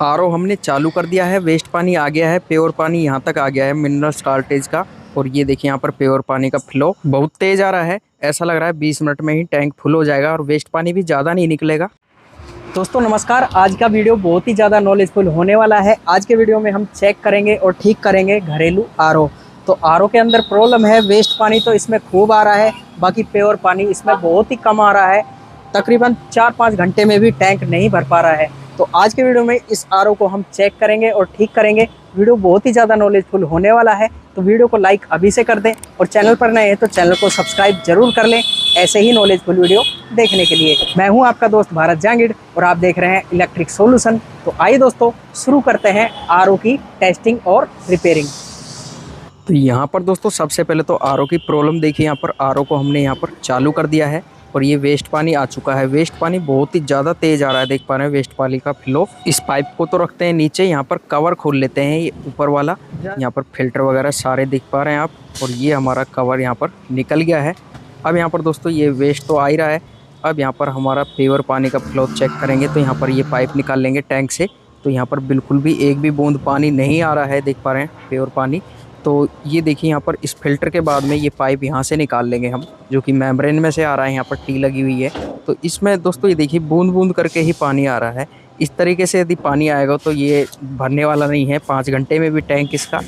RO हमने चालू कर दिया है। वेस्ट पानी आ गया है, प्योर पानी यहाँ तक आ गया है मिनरल सॉल्टेज का। और ये देखिए यहाँ पर प्योर पानी का फ्लो बहुत तेज आ रहा है। ऐसा लग रहा है 20 मिनट में ही टैंक फुल हो जाएगा और वेस्ट पानी भी ज़्यादा नहीं निकलेगा। दोस्तों नमस्कार। आज का वीडियो बहुत ही ज़्यादा नॉलेजफुल होने वाला है। आज के वीडियो में हम चेक करेंगे और ठीक करेंगे घरेलू आरओ। तो आरओ के अंदर प्रॉब्लम है, वेस्ट पानी तो इसमें खूब आ रहा है, बाकी प्योर पानी इसमें बहुत ही कम आ रहा है। तकरीबन 4-5 घंटे में भी टैंक नहीं भर पा रहा है। तो आज के वीडियो में इस आरओ को हम चेक करेंगे और ठीक करेंगे। वीडियो बहुत ही ज़्यादा नॉलेजफुल होने वाला है, तो वीडियो को लाइक अभी से कर दें और चैनल पर नए हैं तो चैनल को सब्सक्राइब जरूर कर लें ऐसे ही नॉलेजफुल वीडियो देखने के लिए। मैं हूं आपका दोस्त भारत जांगिड़ और आप देख रहे हैं इलेक्ट्रिक सॉल्यूशन। तो आइए दोस्तों शुरू करते हैं आरओ की टेस्टिंग और रिपेयरिंग। तो यहाँ पर दोस्तों सबसे पहले तो आरओ की प्रॉब्लम देखिए। यहाँ पर आरओ को हमने यहाँ पर चालू कर दिया है और ये वेस्ट पानी आ चुका है। वेस्ट पानी बहुत ही ज़्यादा तेज़ आ रहा है, देख पा रहे हैं वेस्ट पानी का फ्लो। इस पाइप को तो रखते हैं नीचे, यहाँ पर कवर खोल लेते हैं ये ऊपर वाला। यहाँ पर फिल्टर वगैरह सारे दिख पा रहे हैं आप, और ये हमारा कवर यहाँ पर निकल गया है। अब यहाँ पर दोस्तों ये वेस्ट तो आ ही रहा है। अब यहाँ पर हमारा प्योर पानी का फ्लो चेक करेंगे तो यहाँ पर ये पाइप निकाल लेंगे टैंक से। तो यहाँ पर बिल्कुल भी एक भी बूंद पानी नहीं आ रहा है, देख पा रहे हैं प्योर पानी। तो ये देखिए यहाँ पर इस फिल्टर के बाद में ये पाइप यहाँ से निकाल लेंगे हम, जो कि मेम्ब्रेन में से आ रहा है। यहाँ पर टी लगी हुई है, तो इसमें दोस्तों ये देखिए बूंद बूंद करके ही पानी आ रहा है। इस तरीके से यदि पानी आएगा तो ये भरने वाला नहीं है 5 घंटे में भी टैंक इसका।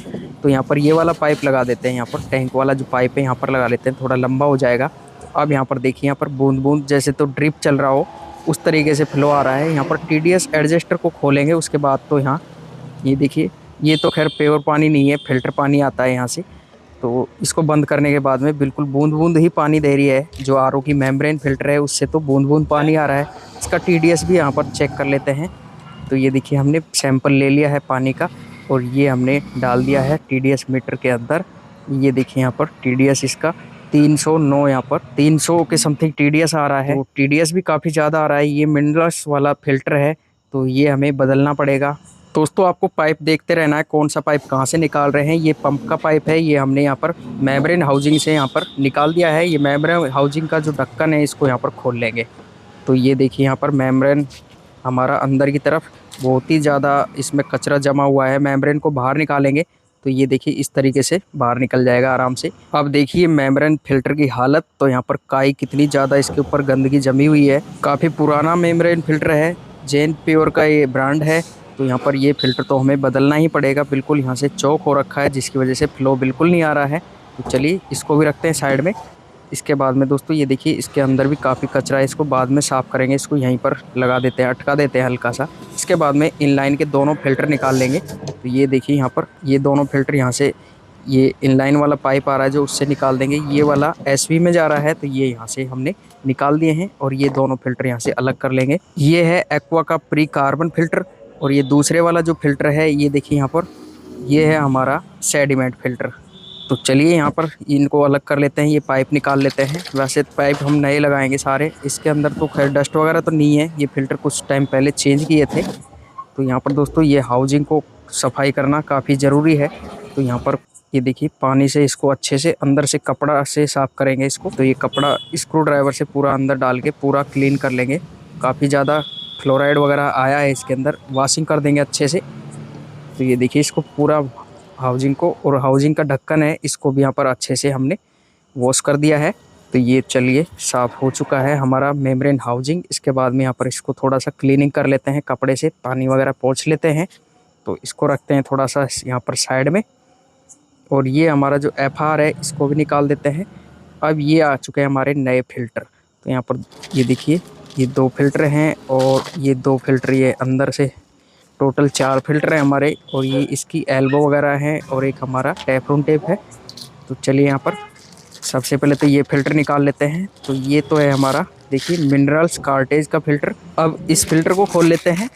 तो यहाँ पर ये वाला पाइप लगा देते हैं, यहाँ पर टैंक वाला जो पाइप है यहाँ पर लगा लेते हैं, थोड़ा लंबा हो जाएगा। अब यहाँ पर देखिए यहाँ पर बूंद बूंद जैसे तो ड्रिप चल रहा हो उस तरीके से फ्लो आ रहा है। यहाँ पर टीडीएस एडजस्टर को खोलेंगे उसके बाद तो यहाँ ये देखिए, ये तो खैर प्योर पानी नहीं है, फिल्टर पानी आता है यहाँ से। तो इसको बंद करने के बाद में बिल्कुल बूंद बूंद ही पानी दे रही है। जो आरओ की मेम्ब्रेन फिल्टर है उससे तो बूंद बूंद पानी आ रहा है। इसका टीडीएस भी यहाँ पर चेक कर लेते हैं। तो ये देखिए हमने सैंपल ले लिया है पानी का और ये हमने डाल दिया है टीडीएस मीटर के अंदर। ये देखिए यहाँ पर टीडीएस इसका 309, यहाँ पर 300 के समथिंग टीडीएस आ रहा है। तो टीडीएस भी काफ़ी ज़्यादा आ रहा है। ये मिनरल्स वाला फिल्टर है तो ये हमें बदलना पड़ेगा। दोस्तों आपको पाइप देखते रहना है, कौन सा पाइप कहाँ से निकाल रहे हैं। ये पंप का पाइप है, ये हमने यहाँ पर मेम्ब्रेन हाउसिंग से यहाँ पर निकाल दिया है। ये मेम्ब्रेन हाउसिंग का जो ढक्कन है इसको यहाँ पर खोल लेंगे। तो ये देखिए यहाँ पर मेम्ब्रेन हमारा अंदर की तरफ बहुत ही ज़्यादा इसमें कचरा जमा हुआ है। मेम्ब्रेन को बाहर निकालेंगे तो ये देखिए इस तरीके से बाहर निकल जाएगा आराम से। अब देखिए मेम्ब्रेन फिल्टर की हालत, तो यहाँ पर काई कितनी ज़्यादा इसके ऊपर गंदगी जमी हुई है। काफ़ी पुराना मेम्ब्रेन फिल्टर है, जेन प्योर का ये ब्रांड है। तो यहाँ पर ये फ़िल्टर तो हमें बदलना ही पड़ेगा। बिल्कुल यहाँ से चौक हो रखा है जिसकी वजह से फ़्लो बिल्कुल नहीं आ रहा है। तो चलिए इसको भी रखते हैं साइड में। इसके बाद में दोस्तों ये देखिए इसके अंदर भी काफ़ी कचरा है, इसको बाद में साफ़ करेंगे। इसको यहीं पर लगा देते हैं, अटका देते हैं हल्का सा। इसके बाद में इनलाइन के दोनों फ़िल्टर निकाल लेंगे। तो ये देखिए यहाँ पर ये दोनों फ़िल्टर यहाँ से, ये इनलाइन वाला पाइप आ रहा है जो उससे निकाल देंगे। ये वाला एसवी में जा रहा है तो ये यहाँ से हमने निकाल दिए हैं और ये दोनों फ़िल्टर यहाँ से अलग कर लेंगे। ये है एक्वा का प्री कार्बन फ़िल्टर और ये दूसरे वाला जो फ़िल्टर है ये देखिए यहाँ पर, ये है हमारा सेडिमेंट फ़िल्टर। तो चलिए यहाँ पर इनको अलग कर लेते हैं, ये पाइप निकाल लेते हैं। वैसे पाइप हम नए लगाएंगे सारे, इसके अंदर तो खैर डस्ट वगैरह तो नहीं है। ये फ़िल्टर कुछ टाइम पहले चेंज किए थे। तो यहाँ पर दोस्तों ये हाउसिंग को सफाई करना काफ़ी ज़रूरी है। तो यहाँ पर ये देखिए पानी से इसको अच्छे से अंदर से कपड़ा से साफ़ करेंगे इसको। तो ये कपड़ा स्क्रू ड्राइवर से पूरा अंदर डाल के पूरा क्लीन कर लेंगे। काफ़ी ज़्यादा फ्लोराइड वगैरह आया है इसके अंदर, वॉशिंग कर देंगे अच्छे से। तो ये देखिए इसको पूरा हाउसिंग को, और हाउसिंग का ढक्कन है इसको भी यहाँ पर अच्छे से हमने वॉश कर दिया है। तो ये चलिए साफ़ हो चुका है हमारा मेम्ब्रेन हाउसिंग। इसके बाद में यहाँ पर इसको थोड़ा सा क्लीनिंग कर लेते हैं, कपड़े से पानी वगैरह पोंछ लेते हैं। तो इसको रखते हैं थोड़ा सा यहाँ पर साइड में। और ये हमारा जो FR है इसको भी निकाल देते हैं। अब ये आ चुके हैं हमारे नए फ़िल्टर। तो यहाँ पर ये देखिए ये 2 फ़िल्टर हैं और ये 2 फ़िल्टर, ये अंदर से टोटल 4 फ़िल्टर हैं हमारे। और ये इसकी एल्बो वगैरह है और एक हमारा टेफ्लॉन टेप है। तो चलिए यहाँ पर सबसे पहले तो ये फ़िल्टर निकाल लेते हैं। तो ये तो है हमारा देखिए मिनरल्स कार्टेज का फ़िल्टर। अब इस फ़िल्टर को खोल लेते हैं।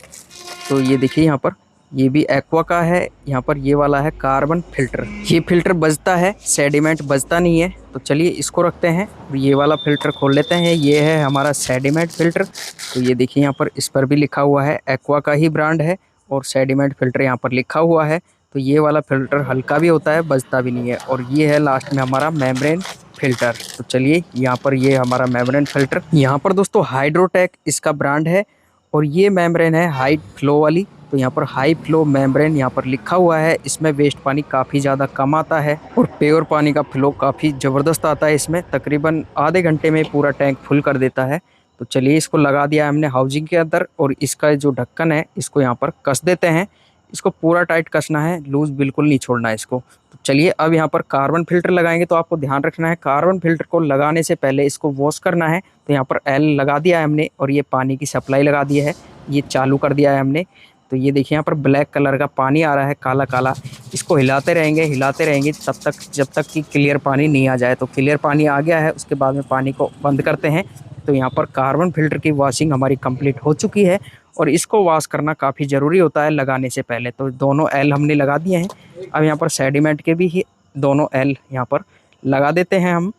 तो ये देखिए यहाँ पर ये भी एक्वा का है, यहाँ पर ये वाला है कार्बन फ़िल्टर। ये फ़िल्टर बजता है, सेडिमेंट बजता नहीं है। तो चलिए इसको रखते हैं। ये वाला फ़िल्टर खोल लेते हैं, ये है हमारा सेडिमेंट फ़िल्टर। तो ये देखिए यहाँ पर इस पर भी लिखा हुआ है, एक्वा का ही ब्रांड है और सेडिमेंट फ़िल्टर यहाँ पर लिखा हुआ है। तो ये वाला फ़िल्टर हल्का भी होता है, बजता भी नहीं है। और ये है लास्ट में हमारा मेम्ब्रेन फ़िल्टर। तो चलिए यहाँ पर ये हमारा मेम्ब्रेन फ़िल्टर, यहाँ पर दोस्तों हाइड्रोटेक इसका ब्रांड है और ये मेम्ब्रेन है हाई फ्लो वाली। तो यहाँ पर हाई फ्लो मेम्ब्रेन यहाँ पर लिखा हुआ है। इसमें वेस्ट पानी काफ़ी ज़्यादा कम आता है और प्योर पानी का फ्लो काफ़ी ज़बरदस्त आता है। इसमें तकरीबन आधे घंटे में पूरा टैंक फुल कर देता है। तो चलिए इसको लगा दिया हमने हाउसिंग के अंदर और इसका जो ढक्कन है इसको यहाँ पर कस देते हैं। इसको पूरा टाइट कसना है, लूज बिल्कुल नहीं छोड़ना है इसको। तो चलिए अब यहाँ पर कार्बन फिल्टर लगाएंगे। तो आपको ध्यान रखना है कार्बन फिल्टर को लगाने से पहले इसको वॉश करना है। तो यहाँ पर एल लगा दिया है हमने और ये पानी की सप्लाई लगा दी है, ये चालू कर दिया है हमने। तो ये देखिए यहाँ पर ब्लैक कलर का पानी आ रहा है, काला काला। इसको हिलाते रहेंगे तब तक जब तक कि क्लियर पानी नहीं आ जाए। तो क्लियर पानी आ गया है, उसके बाद में पानी को बंद करते हैं। तो यहाँ पर कार्बन फिल्टर की वॉशिंग हमारी कंप्लीट हो चुकी है और इसको वॉश करना काफ़ी ज़रूरी होता है लगाने से पहले। तो दोनों एल हमने लगा दिए हैं। अब यहाँ पर सेडिमेंट के भी दोनों एल यहाँ पर लगा देते हैं हम।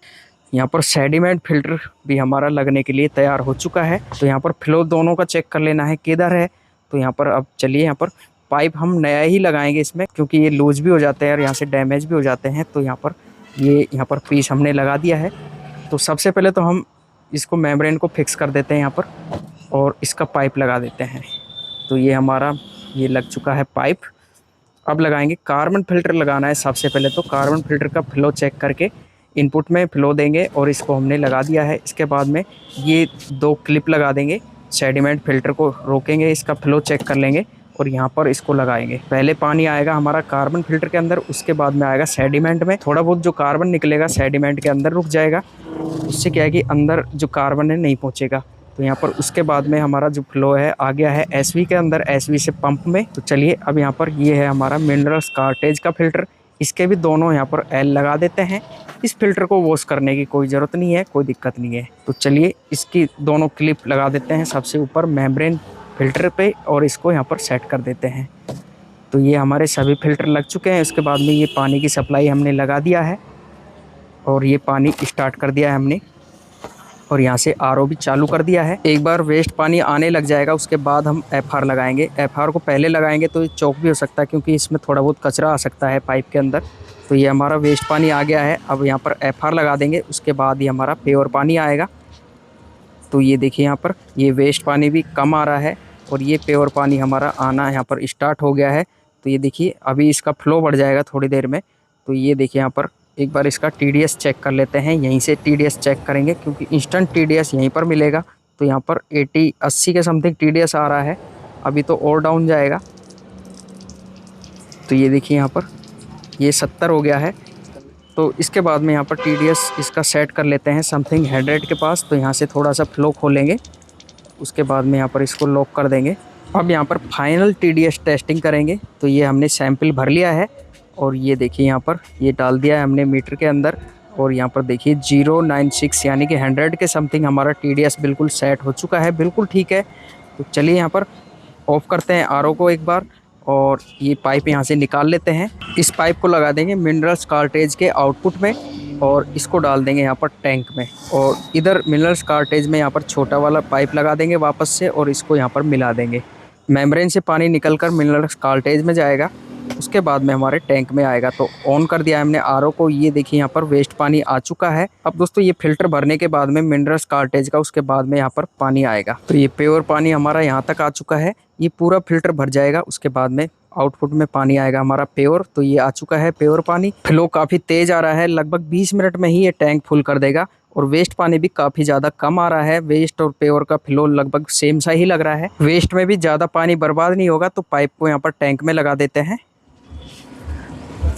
यहाँ पर सेडिमेंट फिल्टर भी हमारा लगने के लिए तैयार हो चुका है। तो यहाँ पर फ्लो दोनों का चेक कर लेना है किधर है। तो यहाँ पर अब चलिए यहाँ पर पाइप हम नया ही लगाएंगे इसमें, क्योंकि ये लूज भी हो जाते हैं और यहाँ से डैमेज भी हो जाते हैं। तो यहाँ पर पीस हमने लगा दिया है। तो सबसे पहले तो हम इसको मेम्ब्रेन को फिक्स कर देते हैं यहाँ पर और इसका पाइप लगा देते हैं। तो ये हमारा ये लग चुका है पाइप। अब लगाएंगे कार्बन फिल्टर लगाना है सबसे पहले। तो कार्बन फिल्टर का फ्लो चेक करके इनपुट में फ्लो देंगे और इसको हमने लगा दिया है। इसके बाद में ये 2 क्लिप लगा देंगे, सेडिमेंट फिल्टर को रोकेंगे, इसका फ्लो चेक कर लेंगे और यहाँ पर इसको लगाएंगे। पहले पानी आएगा हमारा कार्बन फिल्टर के अंदर, उसके बाद में आएगा सेडिमेंट में। थोड़ा बहुत जो कार्बन निकलेगा सेडिमेंट के अंदर रुक जाएगा, उससे क्या है कि अंदर जो कार्बन है नहीं पहुँचेगा। तो यहाँ पर उसके बाद में हमारा जो फ्लो है आ गया है एसवी के अंदर, एसवी से पंप में। तो चलिए अब यहाँ पर ये है हमारा मिनरल्स कार्टेज का फिल्टर, इसके भी दोनों यहाँ पर एल लगा देते हैं। इस फिल्टर को वॉश करने की कोई ज़रूरत नहीं है, कोई दिक्कत नहीं है। तो चलिए इसकी दोनों क्लिप लगा देते हैं सबसे ऊपर मेम्ब्रेन फिल्टर पे और इसको यहाँ पर सेट कर देते हैं। तो ये हमारे सभी फिल्टर लग चुके हैं। उसके बाद में ये पानी की सप्लाई हमने लगा दिया है और ये पानी स्टार्ट कर दिया है हमने और यहाँ से आरओ भी चालू कर दिया है। एक बार वेस्ट पानी आने लग जाएगा उसके बाद हम एफआर लगाएंगे। एफआर को पहले लगाएंगे तो ये चौक भी हो सकता है, क्योंकि इसमें थोड़ा बहुत कचरा आ सकता है पाइप के अंदर। तो ये हमारा वेस्ट पानी आ गया है। अब यहाँ पर एफआर लगा देंगे, उसके बाद ही हमारा प्योर पानी आएगा। तो ये देखिए यहाँ पर ये वेस्ट पानी भी कम आ रहा है और ये प्योर पानी हमारा आना यहाँ पर स्टार्ट हो गया है। तो ये देखिए अभी इसका फ्लो बढ़ जाएगा थोड़ी देर में। तो ये देखिए यहाँ पर एक बार इसका टीडीएस चेक कर लेते हैं, यहीं से टीडीएस चेक करेंगे क्योंकि इंस्टेंट टीडीएस यहीं पर मिलेगा। तो यहाँ पर 80 के समथिंग टीडीएस आ रहा है, अभी तो और डाउन जाएगा। तो ये देखिए यहाँ पर ये 70 हो गया है। तो इसके बाद में यहाँ पर टीडीएस इसका सेट कर लेते हैं समथिंग 100 के पास। तो यहाँ से थोड़ा सा फ्लो खोलेंगे, उसके बाद में यहाँ पर इसको लॉक कर देंगे। अब यहाँ पर फाइनल टीडीएस टेस्टिंग करेंगे। तो ये हमने सैंपल भर लिया है और ये देखिए यहाँ पर ये डाल दिया है हमने मीटर के अंदर और यहाँ पर देखिए 096 यानी कि 100 के समथिंग हमारा टीडीएस बिल्कुल सेट हो चुका है, बिल्कुल ठीक है। तो चलिए यहाँ पर ऑफ़ करते हैं आरओ को एक बार और ये पाइप यहाँ से निकाल लेते हैं। इस पाइप को लगा देंगे मिनरल्स कार्टेज के आउटपुट में और इसको डाल देंगे यहाँ पर टैंक में और इधर मिनरल्स कार्टेज में यहाँ पर छोटा वाला पाइप लगा देंगे वापस से और इसको यहाँ पर मिला देंगे। मेम्ब्रेन से पानी निकलकर मिनरल्स कार्टेज में जाएगा, उसके बाद में हमारे टैंक में आएगा। तो ऑन कर दिया हमने आरओ को। ये देखिए यहाँ पर वेस्ट पानी आ चुका है। अब दोस्तों ये फिल्टर भरने के बाद में मिनरल्स कार्टेज का, उसके बाद में यहाँ पर पानी आएगा। तो ये प्योर पानी हमारा यहाँ तक आ चुका है। ये पूरा फिल्टर भर जाएगा, उसके बाद में आउटपुट में पानी आएगा हमारा प्योर। तो ये आ चुका है प्योर पानी। फ्लो काफ़ी तेज़ आ रहा है, लगभग 20 मिनट में ही ये टैंक फुल कर देगा और वेस्ट पानी भी काफ़ी ज़्यादा कम आ रहा है। वेस्ट और प्योर का फ्लो लगभग सेम सा ही लग रहा है। वेस्ट में भी ज़्यादा पानी बर्बाद नहीं होगा। तो पाइप को यहाँ पर टैंक में लगा देते हैं।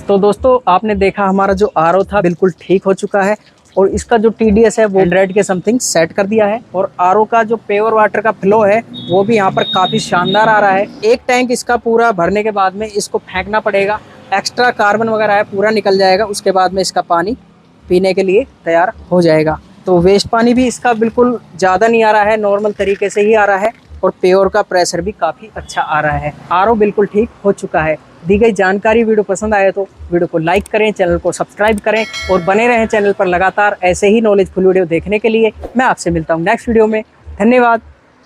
तो दोस्तों आपने देखा हमारा जो आरओ था बिल्कुल ठीक हो चुका है और इसका जो टीडीएस है वो 100 के समथिंग सेट कर दिया है और आरओ का जो प्योर वाटर का फ्लो है वो भी यहाँ पर काफ़ी शानदार आ रहा है। एक टैंक इसका पूरा भरने के बाद में इसको फेंकना पड़ेगा, एक्स्ट्रा कार्बन वगैरह है पूरा निकल जाएगा, उसके बाद में इसका पानी पीने के लिए तैयार हो जाएगा। तो वेस्ट पानी भी इसका बिल्कुल ज़्यादा नहीं आ रहा है, नॉर्मल तरीके से ही आ रहा है और प्योर का प्रेशर भी काफ़ी अच्छा आ रहा है। आरओ बिल्कुल ठीक हो चुका है। दी गई जानकारी वीडियो पसंद आए तो वीडियो को लाइक करें, चैनल को सब्सक्राइब करें और बने रहें चैनल पर लगातार ऐसे ही नॉलेजफुल वीडियो देखने के लिए। मैं आपसे मिलता हूं नेक्स्ट वीडियो में। धन्यवाद,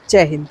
जय हिंद।